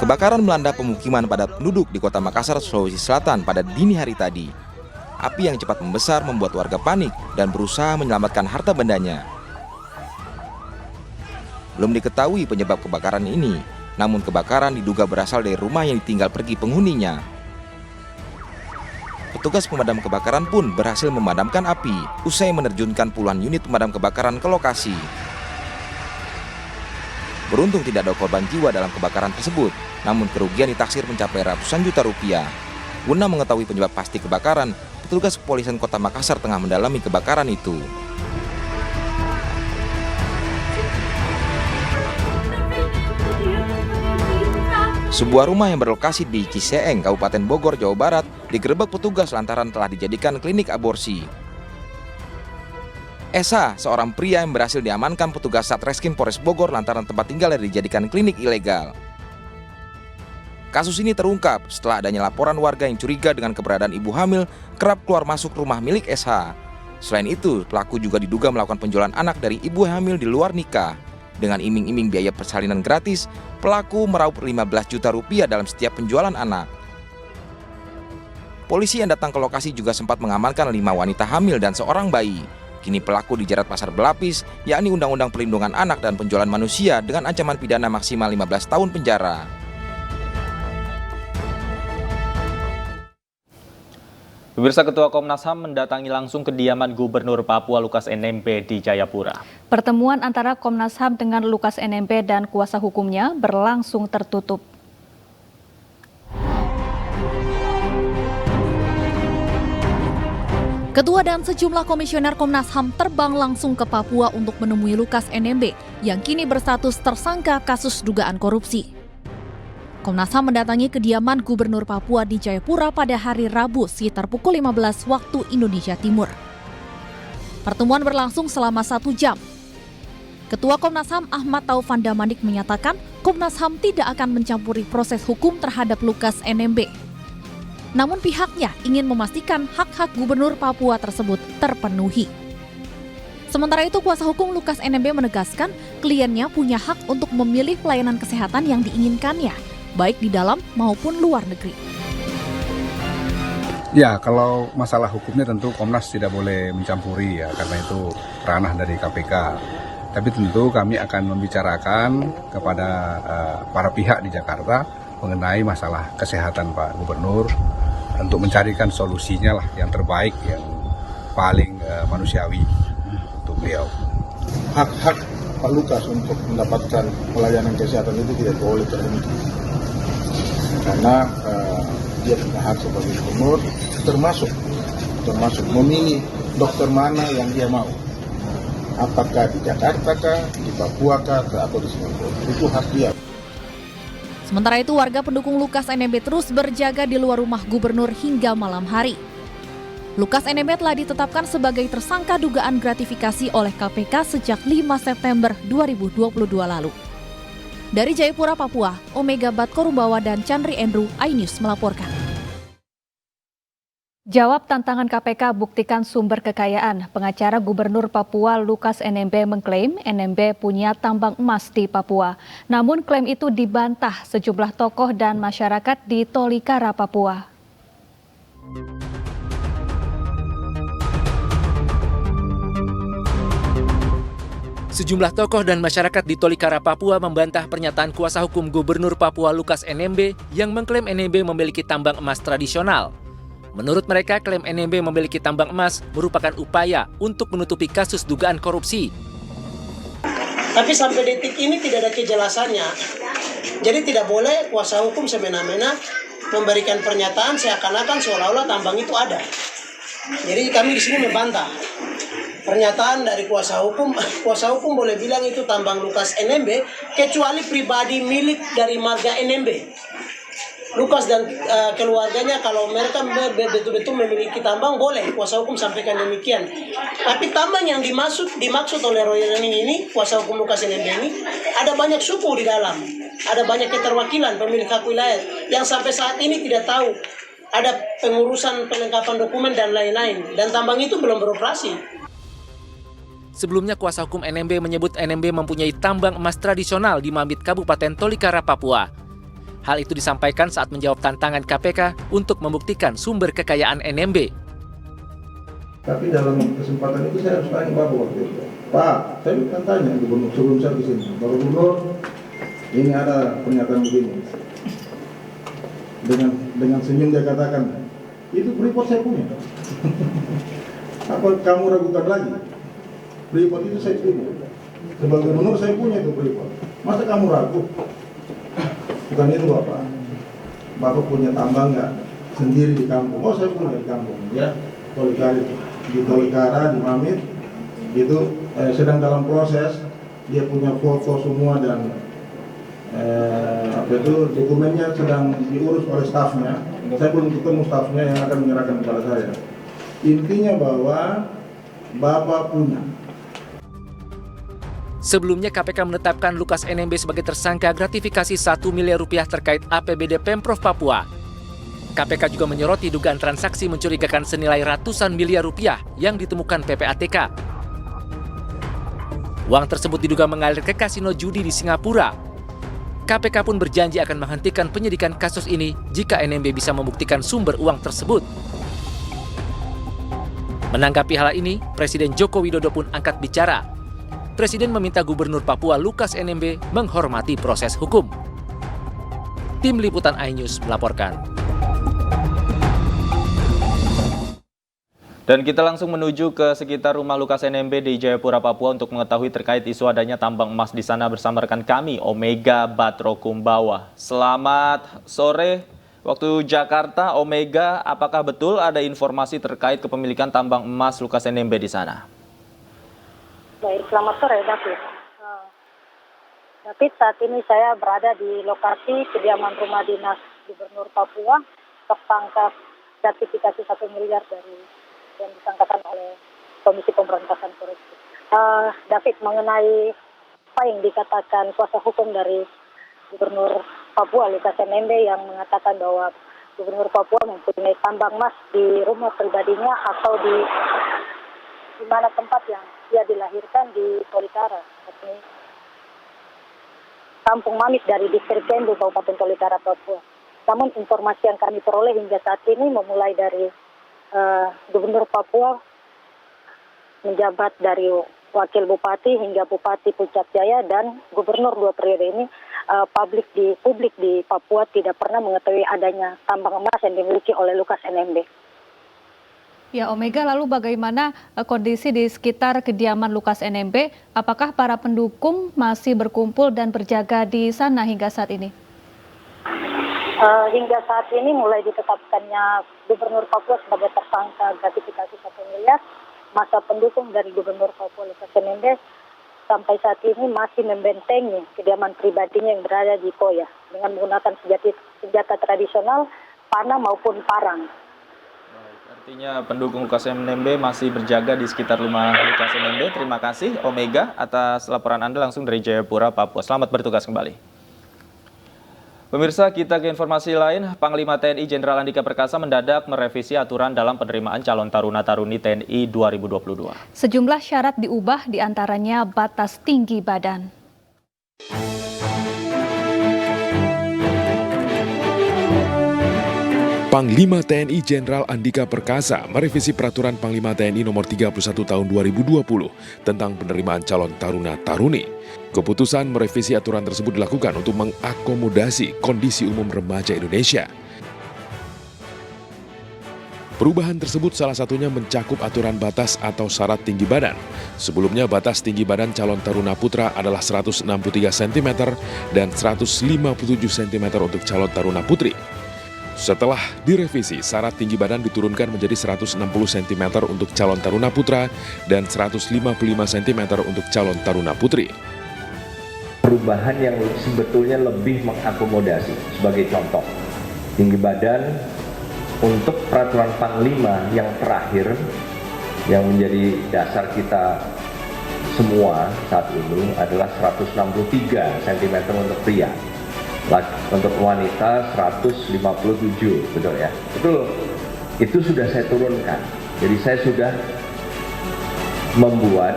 Kebakaran melanda pemukiman padat penduduk di Kota Makassar, Sulawesi Selatan pada dini hari tadi. Api yang cepat membesar membuat warga panik dan berusaha menyelamatkan harta bendanya. Belum diketahui penyebab kebakaran ini, namun kebakaran diduga berasal dari rumah yang ditinggal pergi penghuninya. Petugas pemadam kebakaran pun berhasil memadamkan api usai menerjunkan puluhan unit pemadam kebakaran ke lokasi. Beruntung tidak ada korban jiwa dalam kebakaran tersebut, namun kerugian ditaksir mencapai ratusan juta rupiah. Guna mengetahui penyebab pasti kebakaran, petugas kepolisian Kota Makassar tengah mendalami kebakaran itu. Sebuah rumah yang berlokasi di Ciseeng, Kabupaten Bogor, Jawa Barat, digerebek petugas lantaran telah dijadikan klinik aborsi. Esa, seorang pria yang berhasil diamankan petugas Satreskrim Polres Bogor lantaran tempat tinggalnya dijadikan klinik ilegal. Kasus ini terungkap setelah adanya laporan warga yang curiga dengan keberadaan ibu hamil kerap keluar masuk rumah milik SH. Selain itu, pelaku juga diduga melakukan penjualan anak dari ibu hamil di luar nikah. Dengan iming-iming biaya persalinan gratis, pelaku meraup 15 juta rupiah dalam setiap penjualan anak. Polisi yang datang ke lokasi juga sempat mengamankan 5 wanita hamil dan seorang bayi. Kini pelaku dijerat pasal berlapis, yakni Undang-Undang Perlindungan Anak dan Penjualan Manusia dengan ancaman pidana maksimal 15 tahun penjara. Pemirsa, Ketua Komnas HAM mendatangi langsung kediaman Gubernur Papua Lukas NMB di Jayapura. Pertemuan antara Komnas HAM dengan Lukas NMB dan kuasa hukumnya berlangsung tertutup. Ketua dan sejumlah komisioner Komnas HAM terbang langsung ke Papua untuk menemui Lukas NMB yang kini berstatus tersangka kasus dugaan korupsi. Komnas HAM mendatangi kediaman Gubernur Papua di Jayapura pada hari Rabu sekitar pukul 15 waktu Indonesia Timur. Pertemuan berlangsung selama 1 jam. Ketua Komnas HAM Ahmad Taufan Damanik menyatakan Komnas HAM tidak akan mencampuri proses hukum terhadap Lukas NMB. Namun pihaknya ingin memastikan hak-hak Gubernur Papua tersebut terpenuhi. Sementara itu, kuasa hukum Lukas NMB menegaskan kliennya punya hak untuk memilih pelayanan kesehatan yang diinginkannya, baik di dalam maupun luar negeri. Ya, kalau masalah hukumnya tentu Komnas tidak boleh mencampuri ya, karena itu ranah dari KPK. Tapi tentu kami akan membicarakan kepada para pihak di Jakarta mengenai masalah kesehatan Pak Gubernur untuk mencarikan solusinya lah yang terbaik, yang paling manusiawi untuk beliau. Hak-hak Pak Lukas untuk mendapatkan pelayanan kesehatan itu tidak boleh terhenti. Karena dia punya hak sebagai gubernur, termasuk memilih dokter mana yang dia mau. Apakah di Jakarta kah, di Papua kah, atau di Singapura. Itu hak dia. Sementara itu, warga pendukung Lukas NMB terus berjaga di luar rumah gubernur hingga malam hari. Lukas NMB telah ditetapkan sebagai tersangka dugaan gratifikasi oleh KPK sejak 5 September 2022 lalu. Dari Jayapura, Papua, Omega Batkorumbawa dan Chandri Andrew, iNews melaporkan. Jawab tantangan KPK, buktikan sumber kekayaan. Pengacara Gubernur Papua Lukas NMB mengklaim NMB punya tambang emas di Papua. Namun klaim itu dibantah sejumlah tokoh dan masyarakat di Tolikara, Papua. Sejumlah tokoh dan masyarakat di Tolikara, Papua membantah pernyataan kuasa hukum Gubernur Papua Lukas NMB yang mengklaim NMB memiliki tambang emas tradisional. Menurut mereka, klaim NMB memiliki tambang emas merupakan upaya untuk menutupi kasus dugaan korupsi. Tapi sampai detik ini tidak ada kejelasannya. Jadi tidak boleh kuasa hukum semena-mena memberikan pernyataan seakan-akan seolah-olah tambang itu ada. Jadi kami di sini membantah pernyataan dari kuasa hukum boleh bilang itu tambang Lukas NMB kecuali pribadi milik dari marga NMB. Lukas dan keluarganya kalau mereka betul-betul memiliki tambang boleh kuasa hukum sampaikan demikian. Tapi tambang yang dimaksud oleh Roy Rening ini, kuasa hukum Lukas NMB ini, ada banyak suku di dalam, ada banyak keterwakilan pemilik hak wilayah yang sampai saat ini tidak tahu ada pengurusan pelengkapan dokumen dan lain-lain, dan tambang itu belum beroperasi. Sebelumnya, kuasa hukum NMB menyebut NMB mempunyai tambang emas tradisional di Mambit, Kabupaten Tolikara, Papua. Hal itu disampaikan saat menjawab tantangan KPK untuk membuktikan sumber kekayaan NMB. Tapi dalam kesempatan itu saya harus tanya Bapak waktu itu. Pak, saya kan tanya gubernur sebelum saya kesini. Pak Gubernur, ini ada pernyataan begini. Dengan senyum dia katakan, itu report saya punya. Apa kamu ragukan lagi? Report itu saya punya. Sebagai gubernur saya punya itu report. Masa kamu ragu? Bukan itu Bapak. Bapak punya tambang nggak sendiri di kampung? Oh saya punya di kampung, ya. Tolikara di Tolikara, di Mamit, itu sedang dalam proses. Dia punya foto semua dan dokumennya sedang diurus oleh stafnya. Saya belum ketemu stafnya yang akan menyerahkan kepada saya. Intinya bahwa Bapak punya. Sebelumnya KPK menetapkan Lukas NMB sebagai tersangka gratifikasi 1 miliar rupiah terkait APBD Pemprov Papua. KPK juga menyoroti dugaan transaksi mencurigakan senilai ratusan miliar rupiah yang ditemukan PPATK. Uang tersebut diduga mengalir ke kasino judi di Singapura. KPK pun berjanji akan menghentikan penyidikan kasus ini jika NMB bisa membuktikan sumber uang tersebut. Menanggapi hal ini, Presiden Joko Widodo pun angkat bicara. Presiden meminta Gubernur Papua Lukas NMB menghormati proses hukum. Tim Liputan iNews melaporkan. Dan kita langsung menuju ke sekitar rumah Lukas NMB di Jayapura, Papua untuk mengetahui terkait isu adanya tambang emas di sana bersama rekan kami, Omega Batrokumbawa. Selamat sore waktu Jakarta, Omega. Apakah betul ada informasi terkait kepemilikan tambang emas Lukas NMB di sana? Baik, selamat sore David. David, saat ini saya berada di lokasi kediaman rumah dinas Gubernur Papua tersangka gratifikasi 1 miliar dari yang disangkakan oleh Komisi Pemberantasan Korupsi. David, mengenai apa yang dikatakan kuasa hukum dari Gubernur Papua Lukas NMB yang mengatakan bahwa Gubernur Papua mempunyai tambang emas di rumah pribadinya atau di mana tempat yang dia dilahirkan di Tolikara, yakni Kampung Mamit dari Distrik Kendu, Kabupaten Tolikara, Papua. Namun informasi yang kami peroleh hingga saat ini memulai dari Gubernur Papua menjabat dari Wakil Bupati hingga Bupati Puncak Jaya dan Gubernur 2 periode ini publik di Papua tidak pernah mengetahui adanya tambang emas yang dimiliki oleh Lukas NMB. Ya, Omega, lalu bagaimana kondisi di sekitar kediaman Lukas NMB? Apakah para pendukung masih berkumpul dan berjaga di sana hingga saat ini? Hingga saat ini mulai ditetapkannya Gubernur Papua sebagai tersangka gratifikasi 1 miliar, masa pendukung dari Gubernur Papua Lukas NMB sampai saat ini masih membentengi kediaman pribadinya yang berada di Koya dengan menggunakan senjata tradisional, panah maupun parang. Artinya pendukung Lukas NMB masih berjaga di sekitar rumah Lukas NMB. Terima kasih Omega atas laporan Anda langsung dari Jayapura, Papua. Selamat bertugas kembali. Pemirsa, kita ke informasi lain. Panglima TNI Jenderal Andika Perkasa mendadak merevisi aturan dalam penerimaan calon taruna-taruni TNI 2022. Sejumlah syarat diubah, diantaranya batas tinggi badan. Panglima TNI Jenderal Andika Perkasa merevisi Peraturan Panglima TNI Nomor 31 Tahun 2020 tentang penerimaan calon taruna-taruni. Keputusan merevisi aturan tersebut dilakukan untuk mengakomodasi kondisi umum remaja Indonesia. Perubahan tersebut salah satunya mencakup aturan batas atau syarat tinggi badan. Sebelumnya batas tinggi badan calon taruna putra adalah 163 cm dan 157 cm untuk calon taruna putri. Setelah direvisi, syarat tinggi badan diturunkan menjadi 160 cm untuk calon taruna putra dan 155 cm untuk calon taruna putri. Perubahan yang sebetulnya lebih mengakomodasi, sebagai contoh, tinggi badan untuk peraturan Panglima yang terakhir, yang menjadi dasar kita semua saat ini adalah 163 cm untuk pria. Untuk wanita 157, betul ya? Betul. Itu sudah saya turunkan. Jadi saya sudah membuat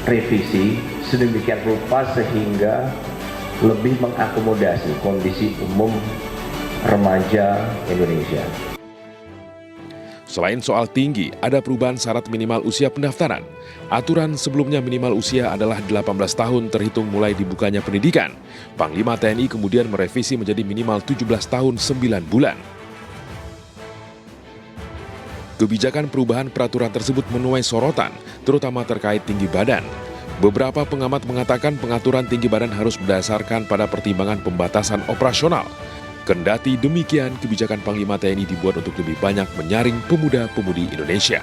revisi sedemikian rupa sehingga lebih mengakomodasi kondisi umum remaja Indonesia. Selain soal tinggi, ada perubahan syarat minimal usia pendaftaran. Aturan sebelumnya minimal usia adalah 18 tahun terhitung mulai dibukanya pendidikan. Panglima TNI kemudian merevisi menjadi minimal 17 tahun 9 bulan. Kebijakan perubahan peraturan tersebut menuai sorotan, terutama terkait tinggi badan. Beberapa pengamat mengatakan pengaturan tinggi badan harus berdasarkan pada pertimbangan pembatasan operasional. Kendati demikian, kebijakan Panglima TNI dibuat untuk lebih banyak menyaring pemuda-pemudi Indonesia.